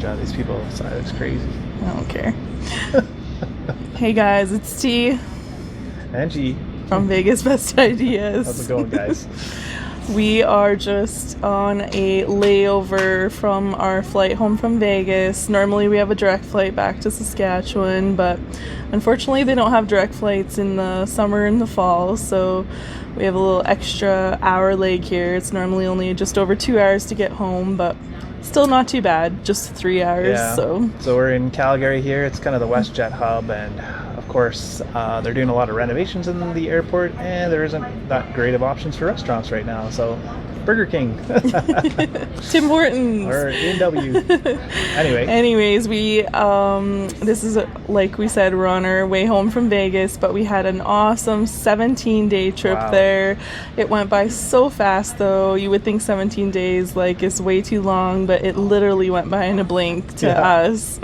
These people outside, it's crazy. I don't care. Hey guys, it's T. Angie. From Vegas Best Ideas. How's it going, guys? We are just on a layover from our flight home from Vegas. Normally we have a direct flight back to Saskatchewan, but unfortunately they don't have direct flights in the summer and the fall, so we have a little extra hour leg here. It's normally only just over 2 hours to get home, but still not too bad, just 3 hours. Yeah. So we're in Calgary here. It's kind of the WestJet hub, and of course they're doing a lot of renovations in the airport, and there isn't that great of options for restaurants right now. So Burger King, Tim Hortons, or A&W. Anyways, we this is like we said, we're on our way home from Vegas, but we had an awesome 17-day trip there. It went by so fast, though. You would think 17 days like is way too long, but it literally went by in a blink to us.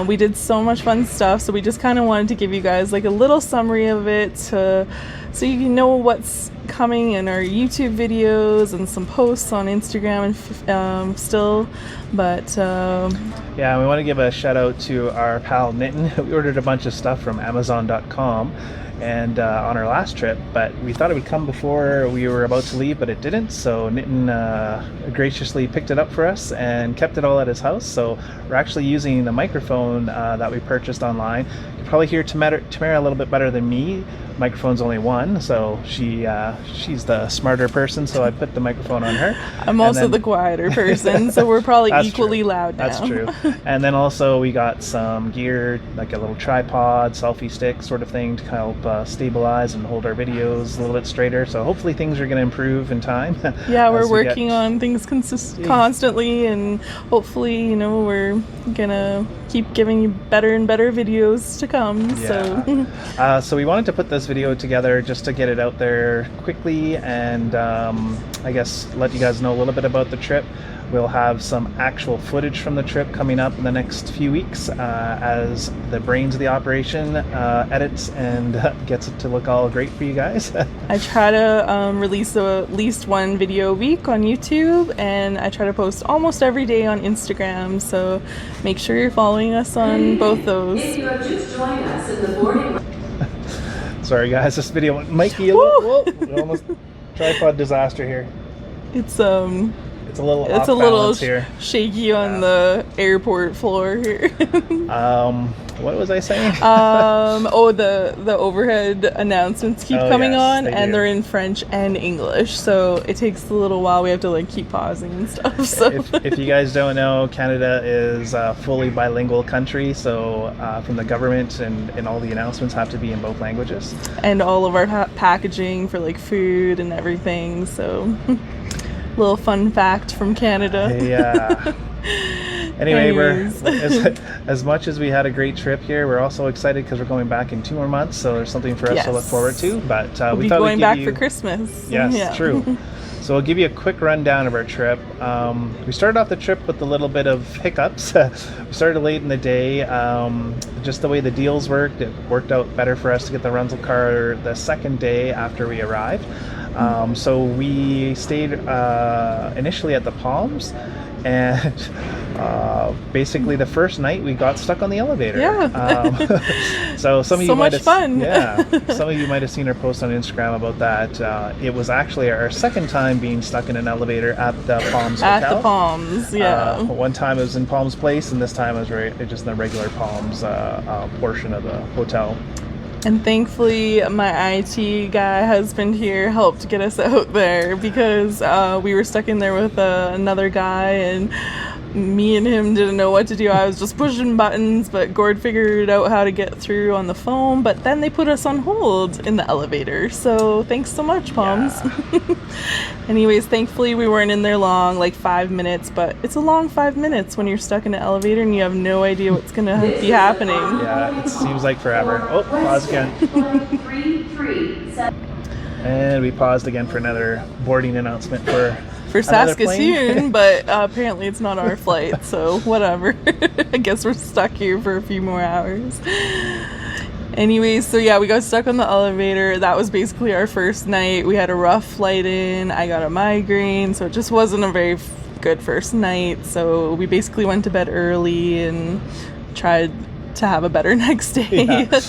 We did so much fun stuff, so we just kind of wanted to give you guys like a little summary of it so you know what's coming in our YouTube videos and some posts on Instagram and still, but yeah, we want to give a shout out to our pal Nitin. We ordered a bunch of stuff from Amazon.com and on our last trip, but we thought it would come before we were about to leave, but it didn't. So Nitin graciously picked it up for us and kept it all at his house. So we're actually using the microphone that we purchased online. You can probably hear Tamara a little bit better than me. Microphone's only one, so she's the smarter person, so I put the microphone on her. I'm also the quieter person, so we're probably equally loud now. That's true. And then also we got some gear, like a little tripod, selfie stick sort of thing to help stabilize and hold our videos a little bit straighter. So hopefully things are going to improve in time. Yeah, we're working on things constantly, and hopefully, we're gonna keep giving you better and better videos to come. Yeah. So we wanted to put this video together just to get it out there quickly and I guess let you guys know a little bit about the trip. We'll have some actual footage from the trip coming up in the next few weeks as the brains of the operation edits and gets it to look all great for you guys. I try to release at least one video a week on YouTube, and I try to post almost every day on Instagram, so make sure you're following us on both those. If you have just joined us in the boarding. Sorry guys, this video might be a little almost tripod disaster here. It's a little here. Shaky on the airport floor here. What was I saying? The overhead announcements keep coming on, and they're in French and English, so it takes a little while. We have to keep pausing and stuff. So if you guys don't know, Canada is a fully bilingual country, so from the government and all the announcements have to be in both languages. And all of our packaging for food and everything. So little fun fact from Canada. Yeah. Anyway, we're as much as we had a great trip here, we're also excited because we're going back in 2 more months, so there's something for us to look forward to. But we thought we'd give you... for Christmas. Yes, true. So we'll give you a quick rundown of our trip. We started off the trip with a little bit of hiccups. We started late in the day. Just the way the deals worked, it worked out better for us to get the rental car the second day after we arrived. So we stayed initially at the Palms, and basically the first night we got stuck on the elevator. So some of you might have fun. Some of you might have seen our post on Instagram about that. It was actually our second time being stuck in an elevator at the Palms Hotel. At the Palms, one time it was in Palms Place, and this time it was just in the regular Palms portion of the hotel. And thankfully, my IT guy husband here helped get us out there, because we were stuck in there with another guy, and me and him didn't know what to do. I was just pushing buttons, but Gord figured out how to get through on the phone. But then they put us on hold in the elevator. So thanks so much, Palms. Yeah. Anyways, thankfully we weren't in there long, 5 minutes, but it's a long 5 minutes when you're stuck in an elevator and you have no idea what's going to be happening. Yeah, it seems like forever. Oh, pause again. And we paused again for another boarding announcement for Saskatoon, but apparently it's not our flight, so whatever. I guess we're stuck here for a few more hours. Anyways, so yeah, we got stuck on the elevator. That was basically our first night. We had a rough flight in. I got a migraine, so it just wasn't a very good first night, so we basically went to bed early and tried to have a better next day. Yeah.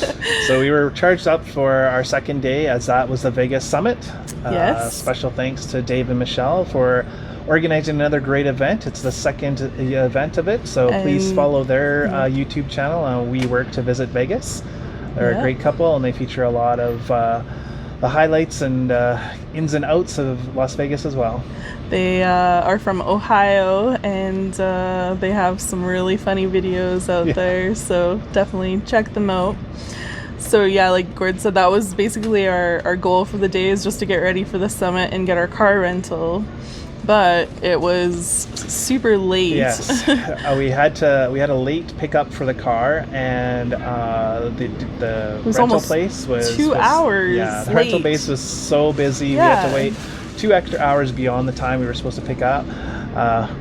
So we were charged up for our second day, as that was the Vegas Summit. Yes. Special thanks to Dave and Michelle for organizing another great event. It's the second event of it, so please follow their YouTube channel. We Work to Visit Vegas. They're a great couple, and they feature a lot of the highlights and ins and outs of Las Vegas as well. They are from Ohio, and they have some really funny videos out there, so definitely check them out. So yeah, like Gord said, that was basically our goal for the day, is just to get ready for the summit and get our car rental. But it was super late. Yes, we had a late pickup for the car, and the rental place was 2 hours. Yeah, the late. rental place was so busy. We had to wait 2 extra hours beyond the time we were supposed to pick up.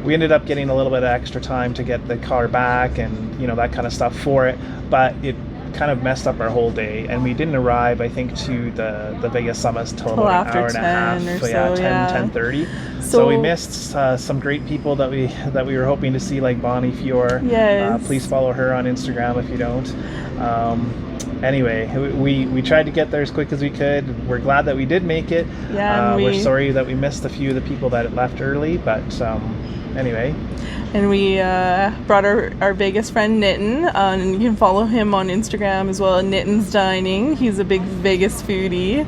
We ended up getting a little bit of extra time to get the car back, and that kind of stuff for it. But it kind of messed up our whole day, and we didn't arrive, I think, to the Vegas Summit till about an hour and a half. Or so 10:30. So we missed some great people that we were hoping to see, like Bonnie Fior. Yes. Please follow her on Instagram if you don't. Anyway, we tried to get there as quick as we could. We're glad that we did make it. Yeah, we're sorry that we missed a few of the people that left early, but anyway. And we brought our Vegas friend Nitin, and you can follow him on Instagram as well, Nitin's Dining. He's a big Vegas foodie.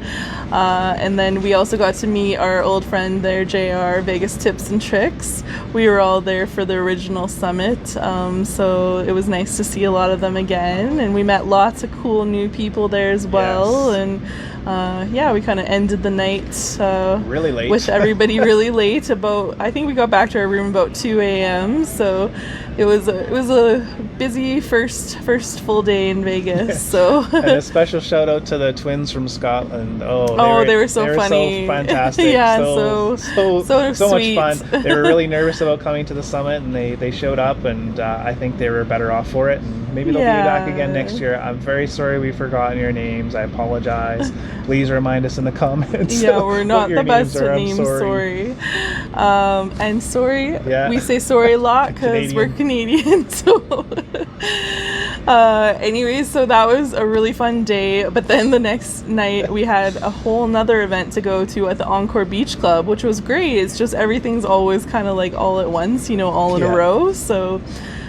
And then we also got to meet our old friend there, JR, Vegas Tips and Tricks. We were all there for the original summit, so it was nice to see a lot of them again. And we met lots of cool new people there as well. Yes. And we kind of ended the night really late with everybody really late. I think we got back to our room about 2 a.m. So it was a busy first full day in Vegas. So and a special shout out to the twins from Scotland. They were so funny. So fantastic. Yeah, so sweet. much fun. They were really nervous about coming to the summit, and they showed up, and I think they were better off for it. And maybe they'll be back again next year. I'm very sorry we've forgotten your names. I apologize. Please remind us in the comments. Yeah, we're not the best with names. Sorry. And sorry. Yeah. We say sorry a lot because we're Canadian. So, anyways, so that was a really fun day. But then the next night we had a whole nother event to go to at the Encore Beach Club, which was great. It's just everything's always kind of like all at once, all in a row. So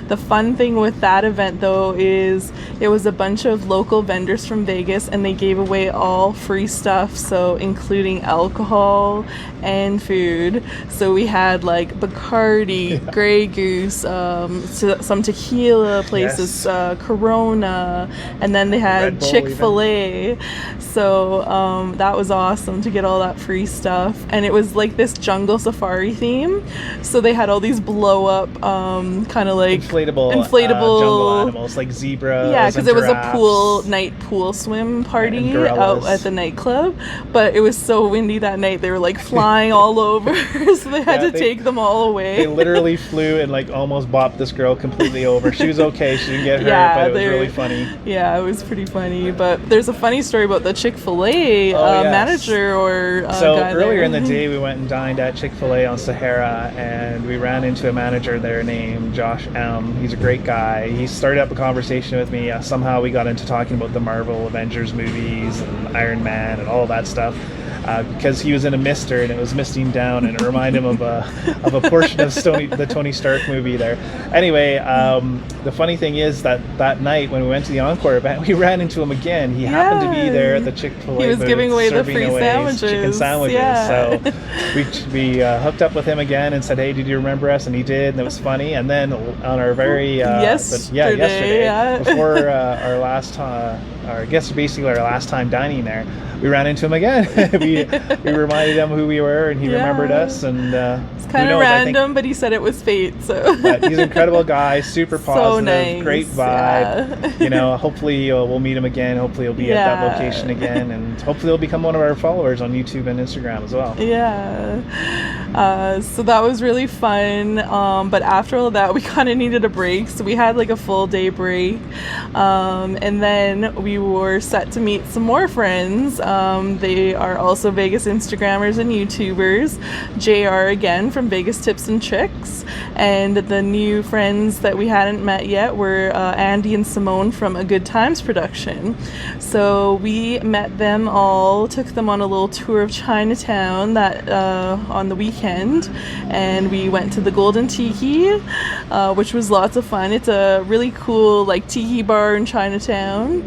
the fun thing with that event, though, is it was a bunch of local vendors from Vegas, and they gave away all free stuff, so including alcohol and food. So we had like Bacardi, Grey Goose, some tequila places, Corona, and then they had Chick-fil-A. So that was awesome to get all that free stuff. And it was like this jungle safari theme. So they had all these blow up kind of like inflatable jungle animals like zebras. Yeah, because it was a night pool swim party out at the nightclub. But it was so windy that night, they were like flying all over. So they had to take them all away. They literally flew and like almost bopped this girl completely over. She was okay, she didn't get hurt, but it was really funny. Yeah, it was pretty funny. But there's a funny story about the Chick-fil-A manager or so guy earlier there. in the day we went and dined at Chick-fil-A on Sahara, and we ran into a manager there named Josh M. He's a great guy. He started up a conversation with me. Somehow we got into talking about the Marvel Avengers movies and Iron Man and all of that stuff. Because he was in a mister and it was misting down, and it reminded him of a portion of the Tony Stark movie there. Anyway, the funny thing is that night when we went to the Encore event, we ran into him again. He happened to be there at the Chick-fil-A. He was giving away the free chicken sandwiches. Yeah. So we hooked up with him again and said, "Hey, did you remember us?" And he did, and it was funny. And then on our very yesterday before our last I guess basically our last time dining there, we ran into him again. we reminded him who we were, and he remembered us. And it's kind of random, but he said it was fate. So but he's an incredible guy, super positive, so nice. Great vibe. Yeah. Hopefully we'll meet him again. Hopefully he'll be at that location again, and hopefully he'll become one of our followers on YouTube and Instagram as well. Yeah. So that was really fun. But after all that, we kind of needed a break, so we had like a full day break, and then we were set to meet some more friends. They are also Vegas Instagrammers and YouTubers. JR again from Vegas Tips and Tricks. And the new friends that we hadn't met yet were Andy and Simone from A Good Times production. So we met them all, took them on a little tour of Chinatown on the weekend, and we went to the Golden Tiki, which was lots of fun. It's a really cool like tiki bar in Chinatown.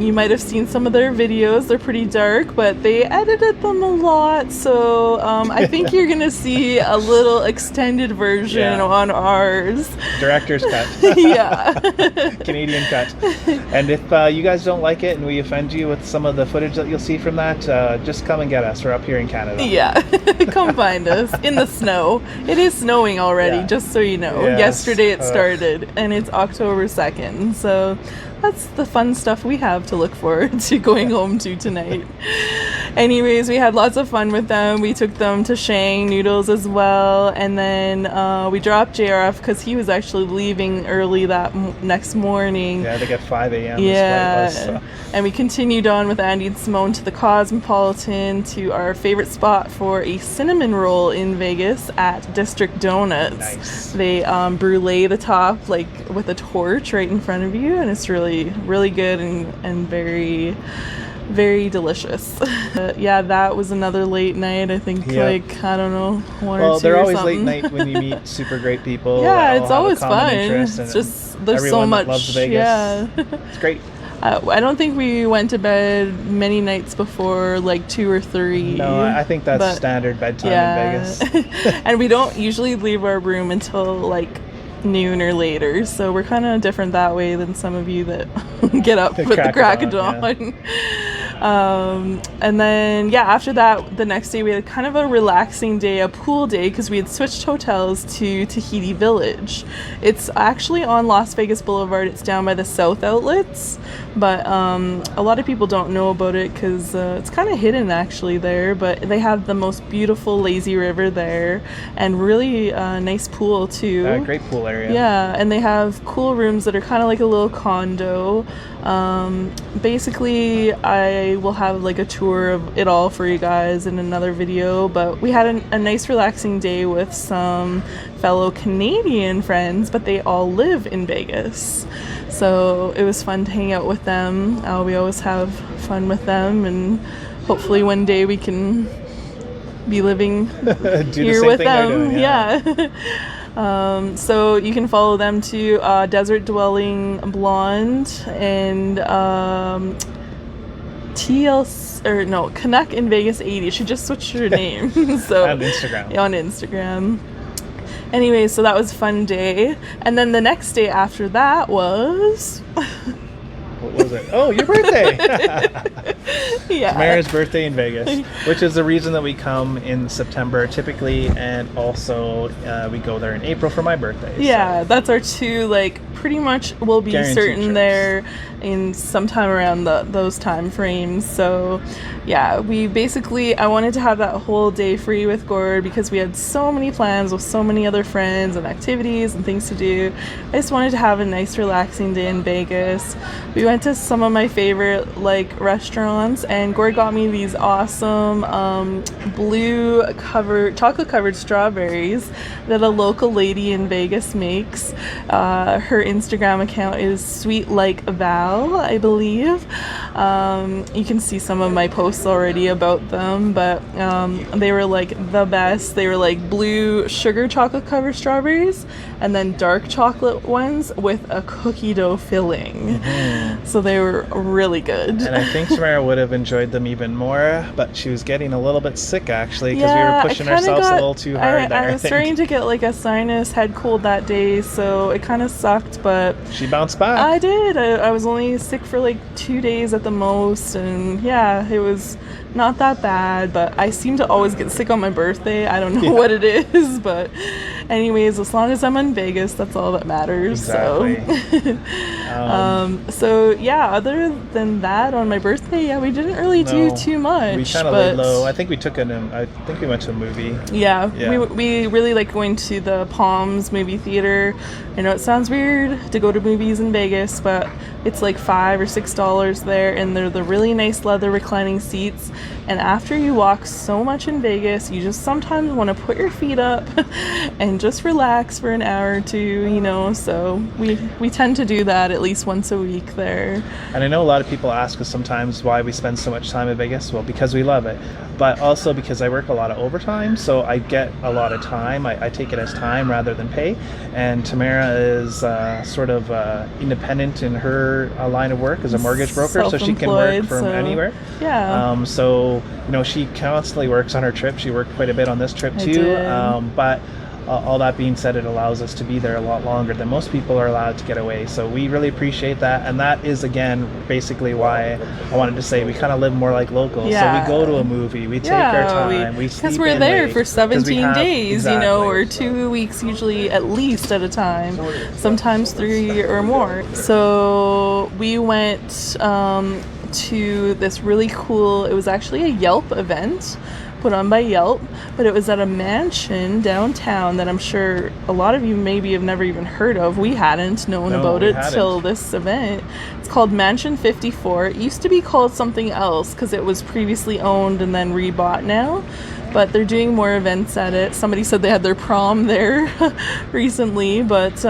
You might have seen some of their videos. They're pretty dark, but they edited them a lot, so I think you're gonna see a little extended version on ours. Director's cut. Yeah. Canadian cut. And if you guys don't like it and we offend you with some of the footage that you'll see from that, just come and get us. We're up here in Canada. Yeah. Come find us in the snow. It is snowing already, just so you know. Yes. Yesterday it started, and it's October 2nd, so that's the fun stuff we have to look forward to going home to tonight. Anyways, we had lots of fun with them. We took them to Shang Noodles as well, and then we dropped JR off because he was actually leaving early that next morning. Yeah, I think at 5 a.m. Yeah, this flight was, so. And we continued on with Andy and Simone to the Cosmopolitan, to our favorite spot for a cinnamon roll in Vegas at District Donuts. Nice. They brulee the top like with a torch right in front of you, and it's really, really good and very, very delicious. Yeah, that was another late night. I think like, I don't know, one or two. Well, they're or always something. late night when you meet super great people. Yeah, that all it's have a always common fun. interest, It's and just there's so everyone much. that loves Vegas. Yeah. It's great. I don't think we went to bed many nights before like 2 or 3. No, I think that's standard bedtime in Vegas. And we don't usually leave our room until like noon or later, so we're kind of different that way than some of you that get up with the crack of dawn. And then after that, the next day we had kind of a relaxing day, a pool day, because we had switched hotels to Tahiti Village. It's actually on Las Vegas Boulevard. It's down by the South Outlets, but a lot of people don't know about it because it's kind of hidden actually there, but they have the most beautiful lazy river there and really nice pool too. Great pool area. Yeah, and they have cool rooms that are kind of like a little condo. Basically, I will have like a tour of it all for you guys in another video, but we had a nice relaxing day with some fellow Canadian friends, but they all live in Vegas, so it was fun to hang out with them. We always have fun with them, and hopefully one day we can be living here with them. Doing, yeah. So you can follow them to Desert Dwelling Blonde and Canuck in Vegas 80. She just switched her name. So on Instagram. On Instagram. Anyway, so that was a fun day. And then the next day after that was... What was it? Oh, your birthday! Yeah. Tamara's birthday in Vegas, which is the reason that we come in September typically, and also we go there in April for my birthday. Yeah, so. That's our two, like, pretty much we'll be certain trips there in sometime around those time frames. So yeah, I wanted to have that whole day free with Gord because we had so many plans with so many other friends and activities and things to do. I just wanted to have a nice relaxing day in Vegas. We went to some of my favorite like restaurants, and Gord got me these awesome chocolate covered strawberries that a local lady in Vegas makes. Her Instagram account is Sweet Like Val, I believe. You can see some of my posts already about them, but they were like the best. They were like blue sugar chocolate covered strawberries and then dark chocolate ones with a cookie dough filling. Mm-hmm. So they were really good. And I think Tamara would have enjoyed them even more, but she was getting a little bit sick actually because we were pushing ourselves a little too hard there. I was starting to get like a sinus head cold that day, so it kind of sucked, but she bounced back. I did. I was only sick for like 2 days at the most, and yeah, it was not that bad, but I seem to always get sick on my birthday. I don't know what it is, but anyways, as long as I'm in Vegas. That's all that matters. Exactly. So yeah, other than that, on my birthday, yeah, we didn't really do too much. We kind of laid low. I think we we went to a movie. Yeah. We really like going to the Palms movie theater. I know it sounds weird to go to movies in Vegas, but it's like $5 or $6 there, and they're the really nice leather reclining seats. And after you walk so much in Vegas, you just sometimes want to put your feet up and just relax for an hour or two, you know. So we tend to do that at least once a week there. And I know a lot of people ask us sometimes why we spend so much time in Vegas. Well, because we love it, but also because I work a lot of overtime, so I get a lot of time. I take it as time rather than pay. And Tamara is sort of independent in her line of work as a mortgage broker, so she can work from anywhere. Yeah. So you know, she constantly works on her trip. She worked quite a bit on this trip too. But all that being said, it allows us to be there a lot longer than most people are allowed to get away. So we really appreciate that. And that is, again, basically why I wanted to say we kind of live more like locals. Yeah. So we go to a movie, we take our time, we sleep because we're in there late, for 17 days, exactly. you know, or 2 weeks usually at least at a time, sometimes 3 or more. So we went to this really cool, it was actually a Yelp event put on by Yelp, but it was at a mansion downtown that I'm sure a lot of you maybe have never even heard of. We hadn't known about it till this event. It's called Mansion 54. It used to be called something else because it was previously owned and then rebought now, but they're doing more events at it. Somebody said they had their prom there recently, but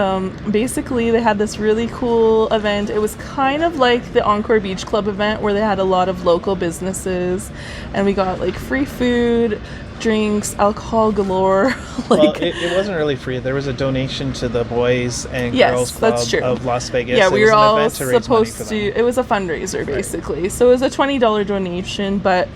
basically they had this really cool event. It was kind of like the Encore Beach Club event where they had a lot of local businesses, and we got like free food, drinks, alcohol galore. Well, it wasn't really free. There was a donation to the Boys and Girls Club of Las Vegas. Yeah, we were all supposed to. It was a fundraiser basically. Right. So it was a $20 donation, but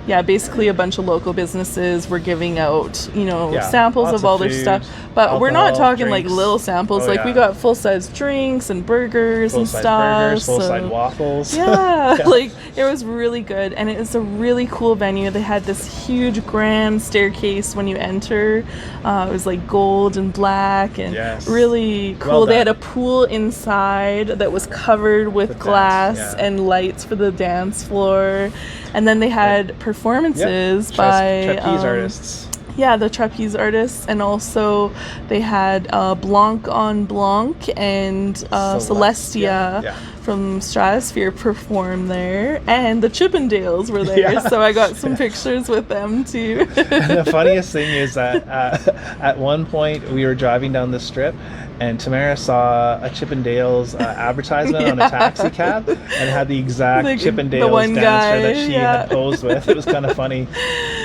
yeah, basically a bunch of local businesses were giving out, you know, samples of all their stuff. But alcohol, we're not talking drinks, like little samples. We got full-size drinks and burgers and stuff. Full-size waffles. Yeah, like it was really good. And it was a really cool venue. They had this huge grand staircase when you enter. It was like gold and black and really cool. Well, they had a pool inside that was covered with glass and lights for the dance floor. And then they had performances by trapeze artists. Yeah, the trapeze artists, and also they had Blanc on Blanc and Celestia from Stratosphere perform there, and the Chippendales were there, so I got some pictures with them too. And the funniest thing is that at one point we were driving down the strip, and Tamara saw a Chippendales advertisement on a taxi cab, and had the exact Chippendales dancer that she had posed with. It was kind of funny.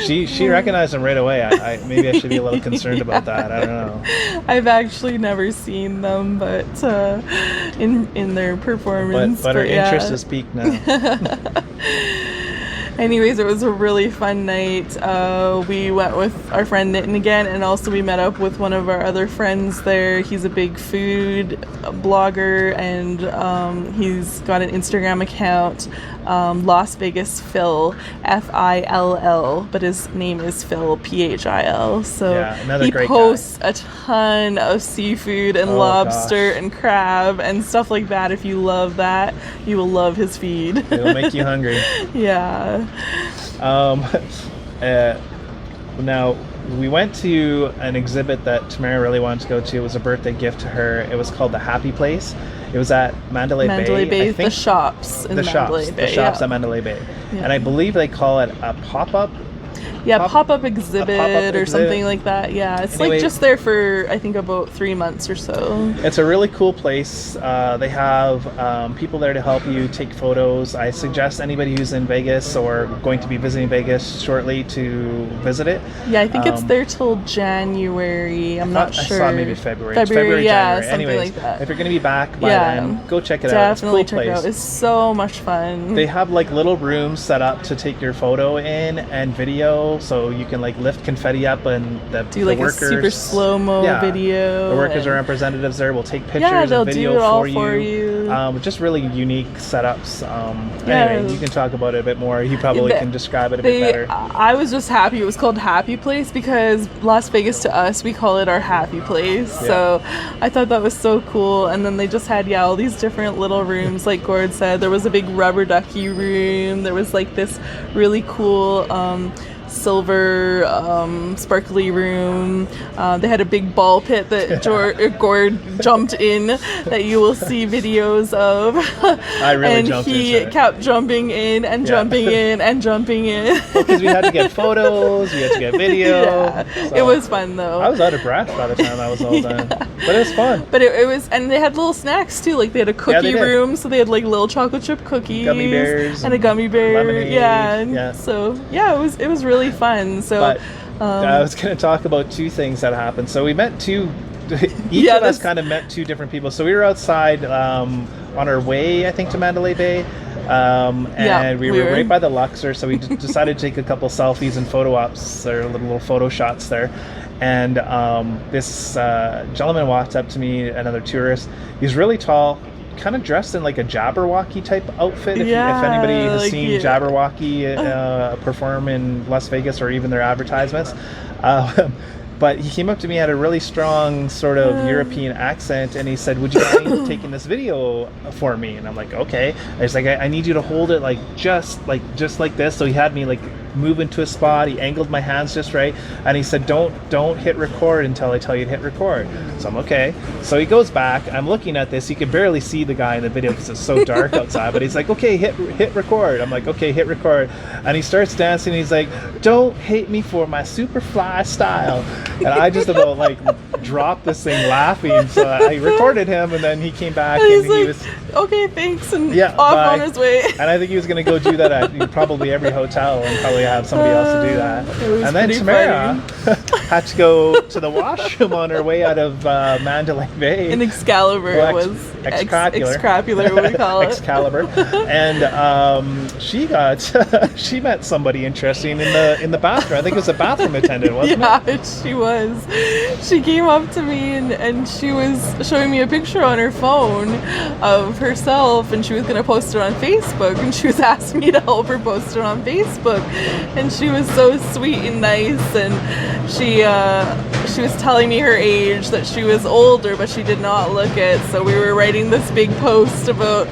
She recognized him right away. Maybe I should be a little concerned about that. I don't know. I've actually never seen them, but in their performance. But her interest is peaked now. Anyways, it was a really fun night. We went with our friend Nitin again, and also we met up with one of our other friends there. He's a big food blogger, and he's got an Instagram account, Las Vegas Phil, Fill, but his name is Phil, Phil. So he posts a ton of seafood and lobster and crab and stuff like that. If you love that, you will love his feed. It'll make you hungry. Yeah. Now, we went to an exhibit that Tamara really wanted to go to. It was a birthday gift to her. It was called The Happy Place. It was at Mandalay Bay. The shops in Mandalay Bay. The shops at Mandalay Bay. Yeah. And I believe they call it a pop-up. Yeah, pop-up exhibit or something like that. Yeah, it's anyway, like just there for, I think, about 3 months or so. It's a really cool place. They have people there to help you take photos. I suggest anybody who's in Vegas or going to be visiting Vegas shortly to visit it. Yeah, I think it's there till January. I'm not sure. I saw maybe February, January. Anyways, something like that. If you're going to be back by then, go check it out. Definitely it's a cool check place. it out. It's so much fun. They have like little rooms set up to take your photo in and video. So you can like lift confetti up, and the workers, a super slow-mo video. The workers or representatives there will take pictures they'll and video do it all for you. Just really unique setups. Anyway, you can talk about it a bit more. You probably can describe it a bit better. I was just happy it was called Happy Place because Las Vegas to us, we call it our happy place. Yeah. So I thought that was so cool. And then they just had, all these different little rooms. Like Gord said, there was a big rubber ducky room. There was like this really cool silver sparkly room. They had a big ball pit that Gord jumped in that you will see videos of. I really and jumped he into it. kept jumping in and jumping in and jumping in. Because we had to get photos, we had to get video. Yeah. So It was fun though. I was out of breath by the time that was all done. But it was fun. But it was, and they had little snacks too. Like they had a cookie they did. room, so they had like little chocolate chip cookies, Gummy bears and a gummy bear. lemonade. Yeah. So it was really fun. So But I was going to talk about two things that happened. So we met each of us kind of met two different people. So we were outside on our way, I think, to Mandalay Bay. And we were right by the Luxor, so we decided to take a couple selfies and photo ops, or little photo shots there. And this gentleman walked up to me, another tourist. He's really tall, kind of dressed in like a Jabberwocky type outfit. If anybody has seen Jabberwocky perform in Las Vegas, or even their advertisements. But he came up to me, had a really strong sort of European accent, and he said, "Would you mind taking this video for me?" And I'm like, "Okay." I was like, "I need you to hold it just like this." So he had me like move into a spot. He angled my hands just right, and he said, "Don't hit record until I tell you to hit record." So I'm okay. So he goes back. I'm looking at this. You can barely see the guy in the video because it's so dark outside. But he's like, "Okay, hit record." I'm like, "Okay, hit record." And he starts dancing. And he's like, "Don't hate me for my Superfly style." And I just about like dropped this thing laughing. So I recorded him, and then he came back and he was okay, thanks, and Yeah, off bye. on his way. And I think he was going to go do that at probably every hotel and probably have somebody else to do that. It was And then pretty Tamara had to go to the washroom on her way out of Mandalay Bay. In Excalibur, Well, it was Excrapular, what we call it. Excalibur. And she met somebody interesting in the bathroom. I think it was a bathroom attendant, wasn't it? Yeah, she was. She came up to me and she was showing me a picture on her phone of herself, and she was going to post it on Facebook, and she was asking me to help her post it on Facebook. And she was so sweet and nice, and she was telling me her age, that she was older, but she did not look it. So we were writing this big post about,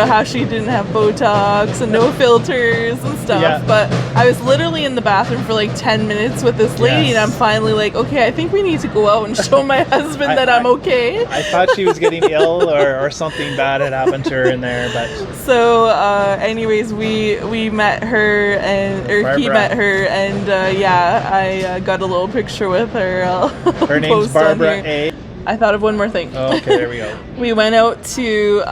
how she didn't have Botox and no filters and stuff. Yeah. But I was literally in the bathroom for like 10 minutes with this lady, and I'm finally like, okay, I think we need to go out and show my husband that I'm okay. I thought she was getting ill or something bad had happened to her in there, but So, anyways, we met her, or he Barbara. met her, and I got a little picture with her. her name's Barbara A. I thought of one more thing. Oh, okay, there we go. We went out to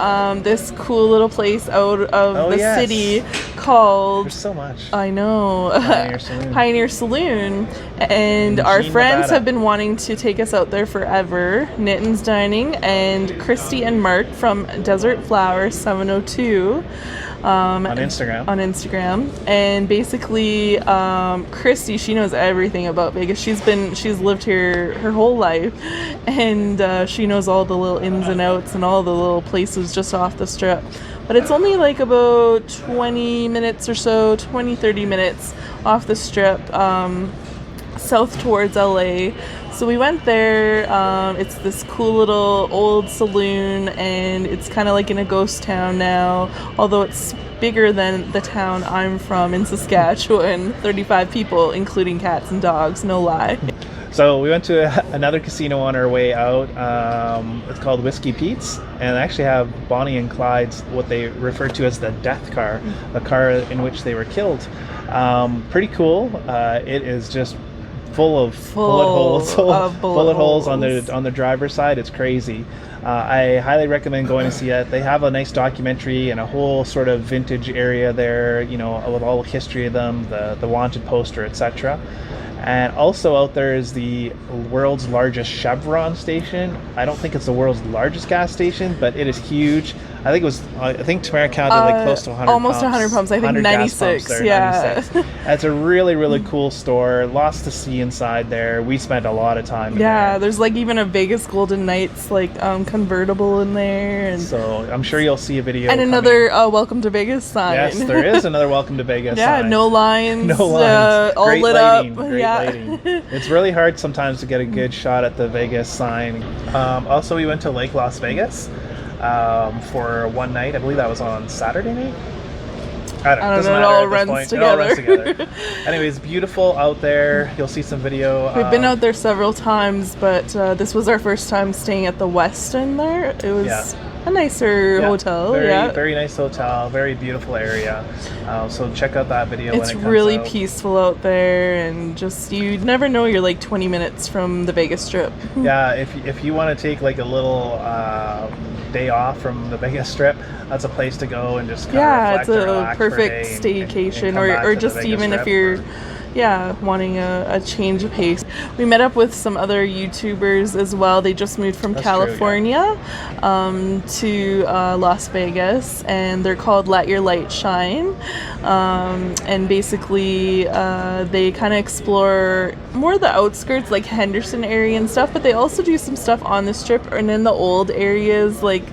this cool little place out of the yes. city called... There's so much. I know. Pioneer Saloon. Pioneer Saloon. And our Eugene, friends Nevada. have been wanting to take us out there forever. Knitton's Dining and Christy and Mark from Desert Flower 702. On Instagram. And basically, Christy, she knows everything about Vegas. She's lived here her whole life, and she knows all the little ins and outs and all the little places just off the strip. But it's only like about 20 minutes or so, 30 minutes off the strip, south towards LA. So we went there. It's this cool little old saloon, and it's kind of like in a ghost town now, although it's bigger than the town I'm from in Saskatchewan. 35 people, including cats and dogs, no lie. So we went to another casino on our way out. It's called Whiskey Pete's, and they actually have Bonnie and Clyde's, what they refer to as the death car, the car in which they were killed. Pretty cool. It is just full of bullet holes on the driver's side. It's crazy. I highly recommend going to see it. They have a nice documentary and a whole sort of vintage area there, with all the history of them, the wanted poster, etc. And also out there is the world's largest Chevron station. I don't think it's the world's largest gas station, but it is huge. I think Tamara counted like close to 100 almost pumps. 100 pumps. I think 100 gas 96. pumps there, Yeah. 96. It's a really, really cool store. Lots to see inside there. We spent a lot of time in Yeah, there. there's like even a Vegas Golden Knights like convertible in there, and So I'm sure you'll see a video. and another Welcome to Vegas sign. Yes, there is another Welcome to Vegas Yeah, sign. no lines. No lines. All Great lit lighting. up. Great Yeah. lighting. It's really hard sometimes to get a good shot at the Vegas sign. Also, we went to Lake Las Vegas for one night. I believe that was on Saturday night. I don't know. It all runs It all runs together. together. Anyways, beautiful out there. You'll see some video. We've been out there several times, but this was our first time staying at the Westin there. It was a nicer hotel. Very nice hotel. Very beautiful area. So check out that video. It's when it comes really out. peaceful out there, and just you never know you're like 20 minutes from the Vegas Strip. Yeah, if you want to take like a little day off from the Vegas Strip, that's a place to go and just kind of reflect it's and a relax for a perfect day and staycation, come back or to the just Vegas even if Strip. you're wanting a change of pace. We met up with some other YouTubers as well. They just moved from That's true, California to Las Vegas, and they're called Let Your Light Shine. And basically they kind of explore more the outskirts, like Henderson area and stuff, but they also do some stuff on the Strip and in the old areas, like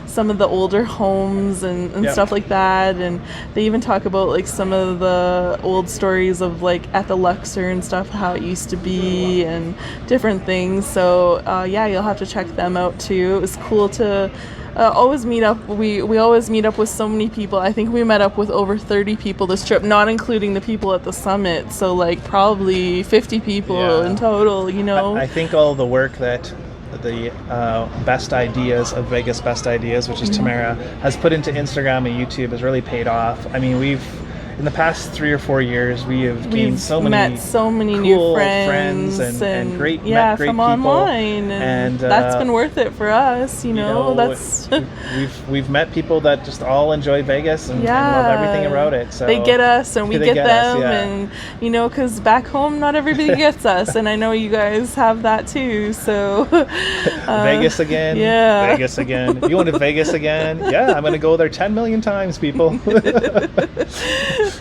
some of the older homes and stuff like that. And they even talk about like some of the old stories of like at the Luxor and stuff, how it used to be and different things. So you'll have to check them out too. It was cool to always meet up. We always meet up with so many people. I think we met up with over 30 people this trip, not including the people at the summit. So like probably 50 people in total, you know. I think all the work that the Best Ideas of Vegas Best Ideas, which is Tamara, has put into Instagram and YouTube has really paid off. I mean, in the past 3 or 4 years, we've gained so many met so many cool new friends and great, met great from people. online, and that's been worth it for us. You know that's we've met people that just all enjoy Vegas and love everything about it. So they get us, and we they get us, them, and you know, because back home, not everybody gets us, and I know you guys have that too. So Vegas again, Vegas again. You want to Vegas again? Yeah, I'm gonna go there 10 million times, people.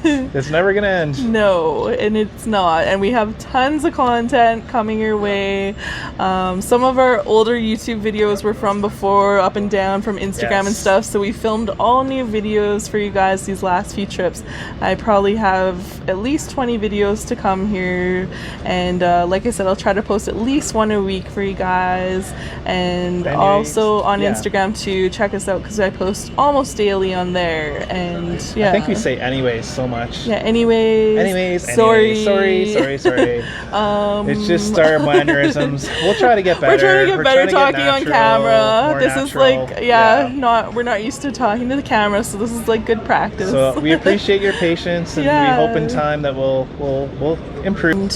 It's never gonna end. No, and it's not. And we have tons of content coming your way. Some of our older YouTube videos were from before, up and down from Instagram and stuff. So we filmed all new videos for you guys these last few trips. I probably have at least 20 videos to come here. And like I said, I'll try to post at least one a week for you guys. And also on Instagram too. Check us out because I post almost daily on there. And I think we say anyways so much. Yeah, anyways. Sorry. It's just our mannerisms. We'll try to get better. We're trying to get better talking on camera. This natural. is like, we're not used to talking to the camera, so this is like good practice. So we appreciate your patience, and we hope in time that we'll improve. And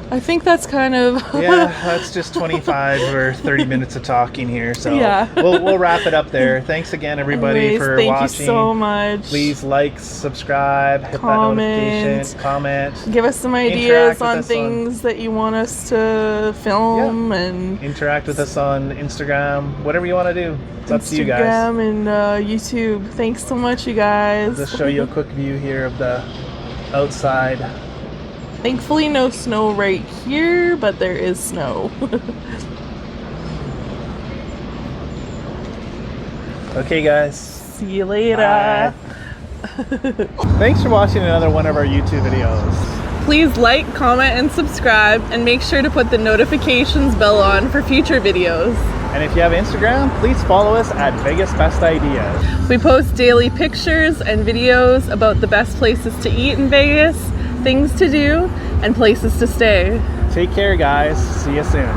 I think that's kind of that's just 25 or 30 minutes of talking here. So we'll wrap it up there. Thanks again, everybody, for watching. Thank you so much. Please like, subscribe, hit that notification, comment. Give us some ideas on things that you want us to film and interact with us on Instagram, whatever you want to do. It's up to you guys. Instagram and YouTube. Thanks so much, you guys. Just show you a quick view here of the outside. Thankfully, no snow right here, but there is snow. Okay, guys. See you later. Bye. Thanks for watching another one of our YouTube videos. Please like, comment, and subscribe, and make sure to put the notifications bell on for future videos. And if you have Instagram, please follow us at Vegas Best Ideas. We post daily pictures and videos about the best places to eat in Vegas, things to do, and places to stay. Take care, guys. See you soon.